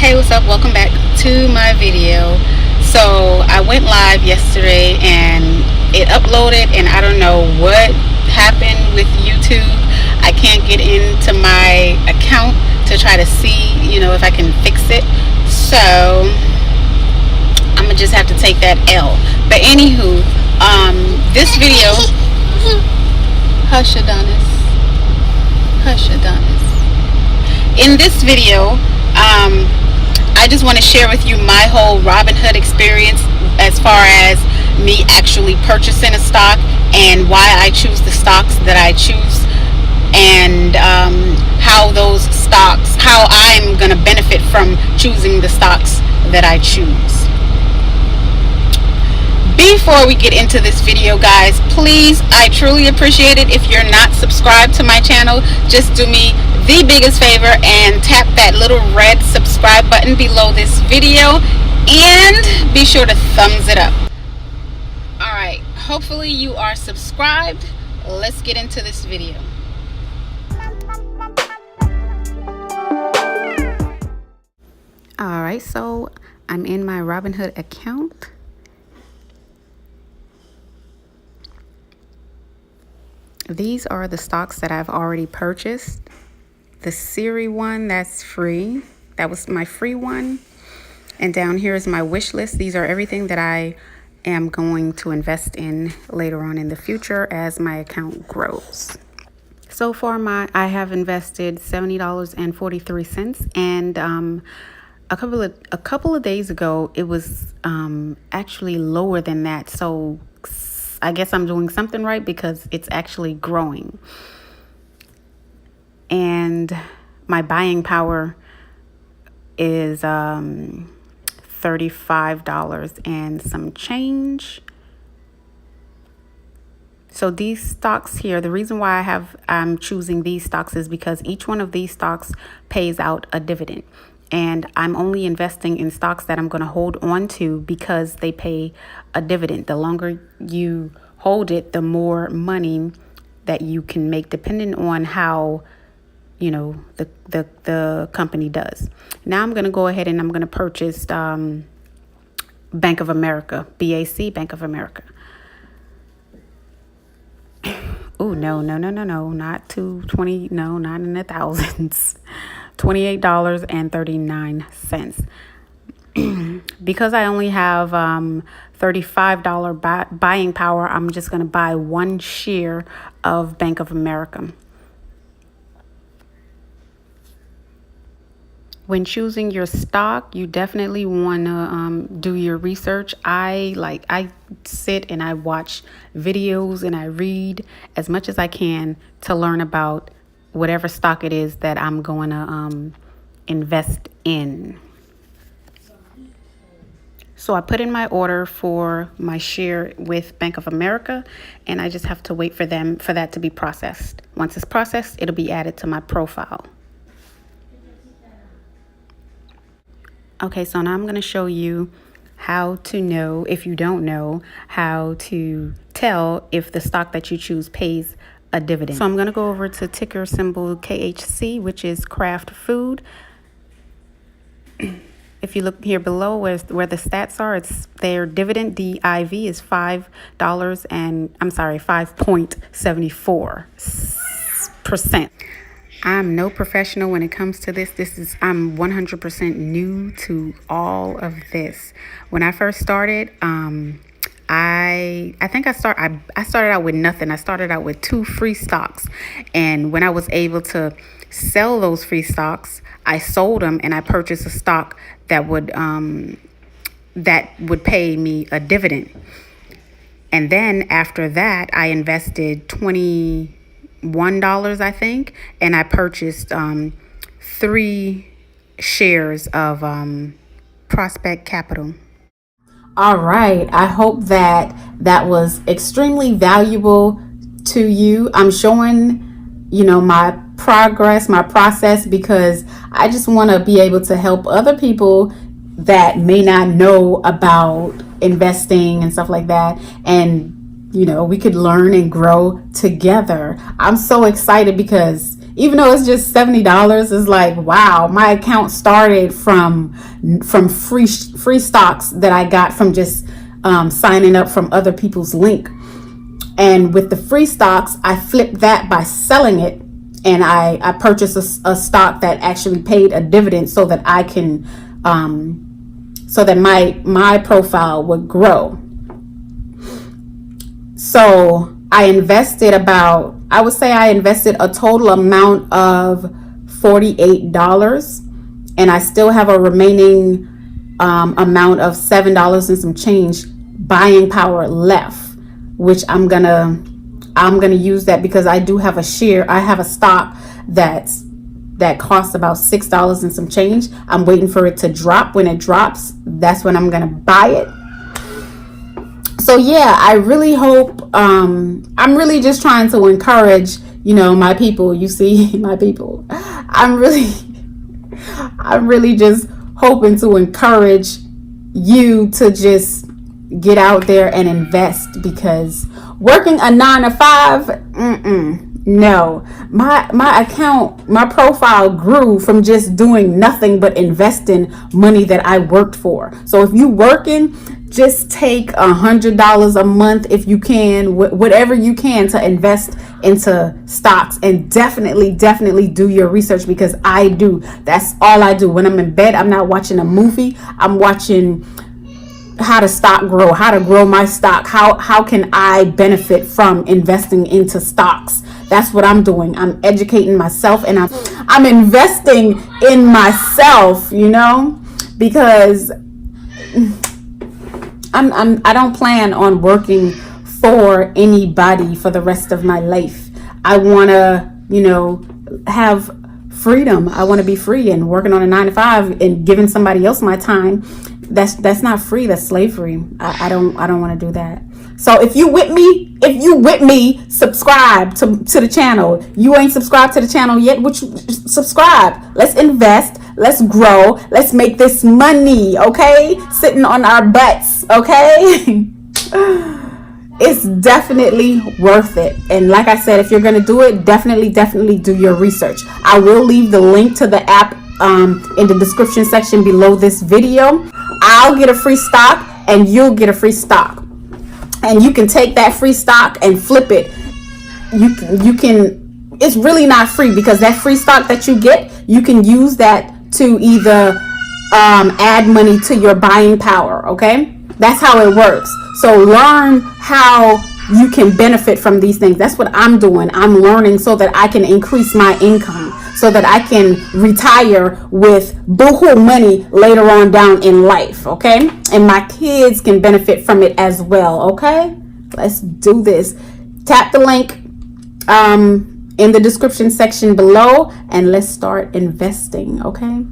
Hey, what's up? Welcome back to my video. So I went live yesterday and it uploaded, and I don't know what happened with YouTube. I can't get into my account to try to see, if I can fix it. So I'm gonna just have to take that L. But anywho, this video. Hush, Adonis. Hush, Adonis. In this video, I just want to share with you my whole Robinhood experience as far as me actually purchasing a stock and why I choose the stocks that I choose, and how I'm going to benefit from choosing the stocks that I choose. Before we get into this video, guys, please, I truly appreciate it if you're not subscribed to my channel. Just do me the biggest favor and tap that little red subscribe button below this video and be sure to thumbs it up. All right, hopefully you are subscribed. Let's get into this video. All right, so I'm in my Robinhood account. These are the stocks that I've already purchased. The Siri one, that's free. That was my free one. And down here is my wish list. These are everything that I am going to invest in later on in the future as my account grows. So far, I have invested $70.43, and a couple of days ago, it was actually lower than that. So I guess I'm doing something right because it's actually growing. And my buying power is $35 and some change. So these stocks here, the reason why I'm choosing these stocks is because each one of these stocks pays out a dividend. And I'm only investing in stocks that I'm going to hold on to because they pay a dividend. The longer you hold it, the more money that you can make, depending on how, the company does. Now I'm going to go ahead and I'm going to purchase Bank of America, BAC, Bank of America. Oh, no, not 220. No, not in the thousands. $28.39. Because I only have $35 buying power, I'm just going to buy one share of Bank of America. When choosing your stock, you definitely want to do your research. I sit and I watch videos and I read as much as I can to learn about whatever stock it is that I'm going to invest in. So I put in my order for my share with Bank of America, and I just have to wait for that to be processed. Once it's processed, it'll be added to my profile. Okay, so now I'm going to show you how to know, if you don't know, how to tell if the stock that you choose pays a dividend. So I'm going to go over to ticker symbol KHC, which is Kraft Food. If you look here below where the stats are, it's their dividend DIV is $5.74%. I'm no professional when it comes to this. I'm 100% new to all of this. When I first started, I started out with nothing. I started out with 2 free stocks, and when I was able to sell those free stocks, I sold them and I purchased a stock that would pay me a dividend. And then after that, I invested $21, I think, and I purchased 3 shares of Prospect Capital. All right, I hope that was extremely valuable to you. I'm showing, my progress, my process, because I just want to be able to help other people that may not know about investing and stuff like that. And, we could learn and grow together. I'm so excited because even though it's just $70, it's like, wow, my account started from free stocks that I got from just signing up from other people's link. And with the free stocks, I flipped that by selling it, and I purchased a stock that actually paid a dividend so that I can so that my profile would grow. So I invested I would say I invested a total amount of $48, and I still have a remaining amount of $7 and some change buying power left, which I'm gonna use that because I do have a share. I have a stock that costs about $6 and some change. I'm waiting for it to drop. When it drops, that's when I'm gonna buy it. So I really hope, I'm really just trying to encourage, my people. You see, my people, I'm really just hoping to encourage you to just get out there and invest, because working a 9-to-5, no. My account, my profile grew from just doing nothing but investing money that I worked for. So if you working, just take $100 a month if you can, whatever you can, to invest into stocks, and definitely do your research, because I do. That's all I do. When I'm in bed, I'm not watching a movie. I'm watching how to stock grow, how to grow my stock, how can I benefit from investing into stocks. That's what I'm doing. I'm educating myself, and I'm investing in myself, because I don't plan on working for anybody for the rest of my life. I want to, have freedom. I want to be free, and working on a 9-to-5 and giving somebody else my time, that's not free. That's slavery. I don't want to do that. So if you with me, subscribe to the channel. You ain't subscribed to the channel yet, subscribe. Let's invest. Let's grow. Let's make this money, okay? Sitting on our butts, okay? It's definitely worth it. And like I said, if you're going to do it, definitely do your research. I will leave the link to the app in the description section below this video. I'll get a free stock, and you'll get a free stock. And you can take that free stock and flip it. You can, it's really not free, because that free stock that you get, you can use that to either add money to your buying power, okay? That's how it works. So learn how you can benefit from these things. That's what I'm doing. I'm learning so that I can increase my income, so that I can retire with boohoo money later on down in life, okay? And my kids can benefit from it as well, okay? Let's do this. Tap the link in the description section below, and let's start investing, okay?